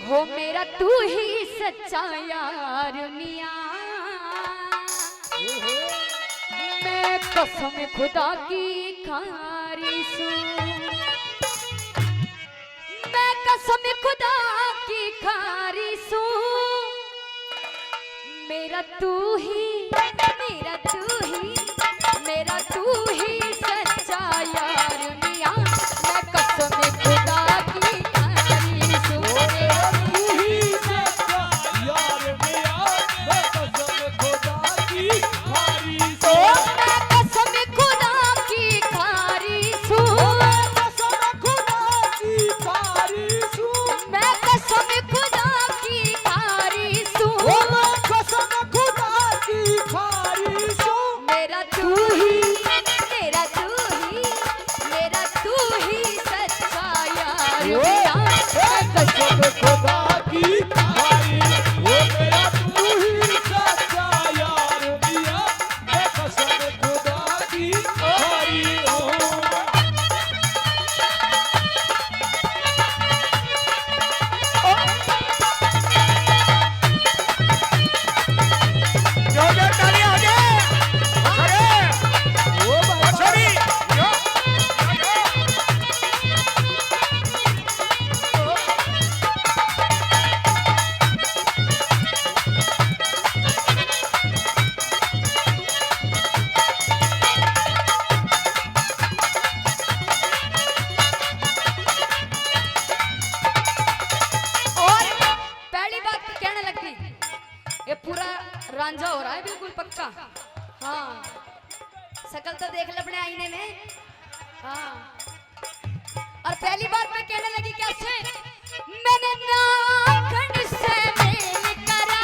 हो मेरा तू ही सच्चा यार मिया। मैं कसम खुदा की खारी सू, मैं कसम खुदा की खारी सू। मेरा तू ही, मेरा तू ही, मेरा तू ही सच्चा यार मिया। मैं कसम खुदा की खारी सू, मेरा तू ही सच्चा यार मिया। मैं कसम खुदा की खारी सू, मैं कसम खुदा की खारी सू, मैं कसम खुदा की खारी सू, मैं कसम खुदा की खारी सू। मैं कसम खुदा की खारी सू। मेरा तू ही, मेरा तू ही, मेरा तू ही सच्चा यार मिया। मैं कसम खुदा की खारी, वो मेरा तू ही सच्चा यार मिया। मैं कसम खुदा की खारी हूँ। और पहली बात कहने लगती, ये पूरा रांझा हो रहा है बिल्कुल पक्का। हाँ, शकल तो देख ले अपने आईने में। हाँ, और पहली बात मैं कहने लगी कैसे, मैंने नाखन से मेल करा,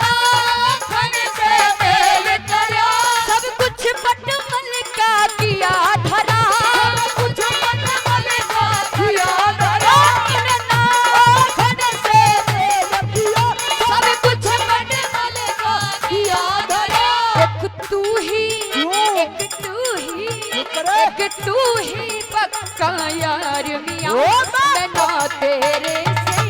नाखन से मेल करा, सब कुछ पटमल का किया धरा, सब कुछ पटमल का किया धरा। मैंने नाखन से मेल किया, सब कुछ पटमल का किया धरा। एक तू ही, एक तू ही, एक तू ही पक्का यार मिया। मैं ना तेरे से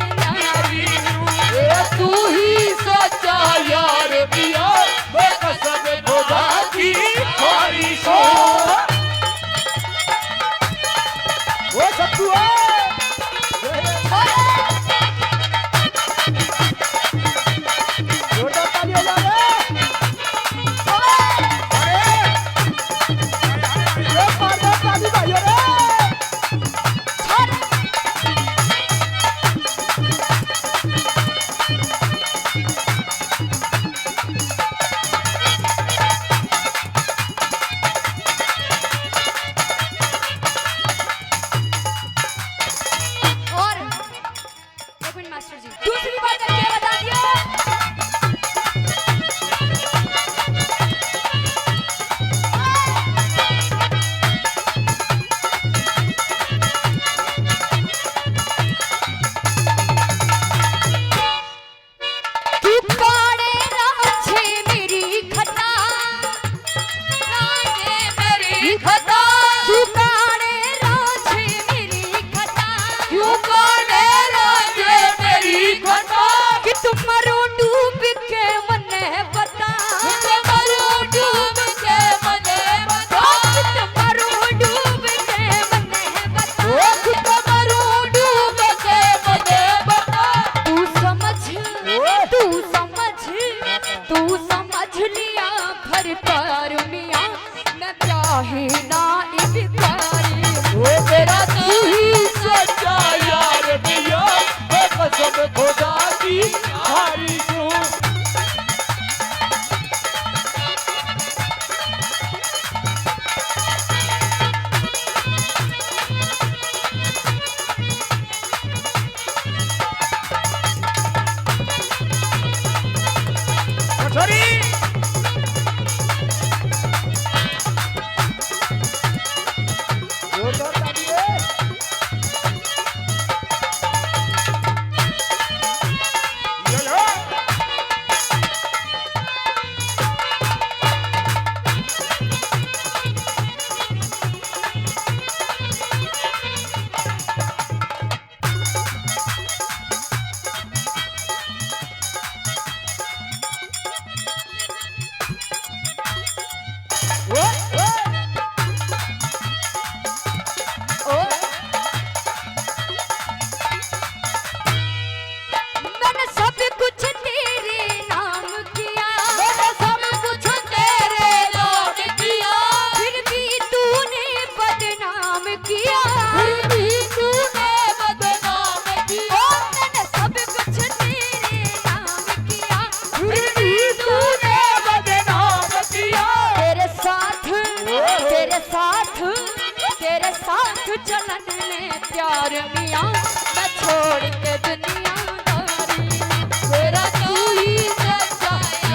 चलन में प्यार मियाँ मैं छोड़ के दुनियादारी तेरा तू ही सच्चा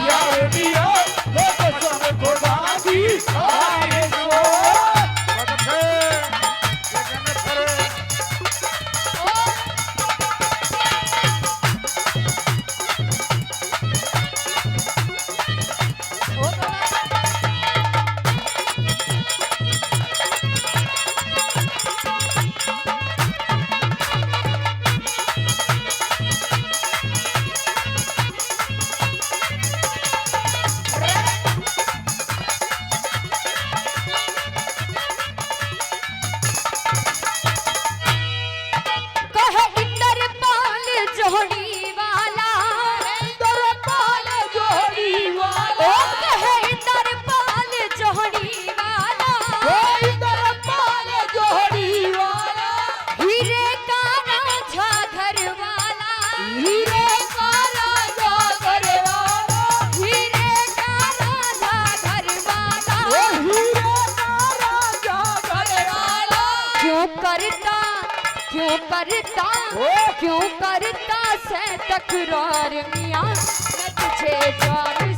यार मिया वो कसम खुदा की आए सो कहे इंद्रपाल जोड़ी वाला इंद्रपाल जोड़ी वाला ओ कहे इंद्रपाल जोड़ी वाला ओ इंद्रपाल जोड़ी वाला हीरे का राजा घर वाला हीरे का राजा घर वाला हीरे का राजा घर वाला ओ हीरे का राजा घर वाला क्यों करता क्यों करता से तकरार मियाँ मैं तुझे जान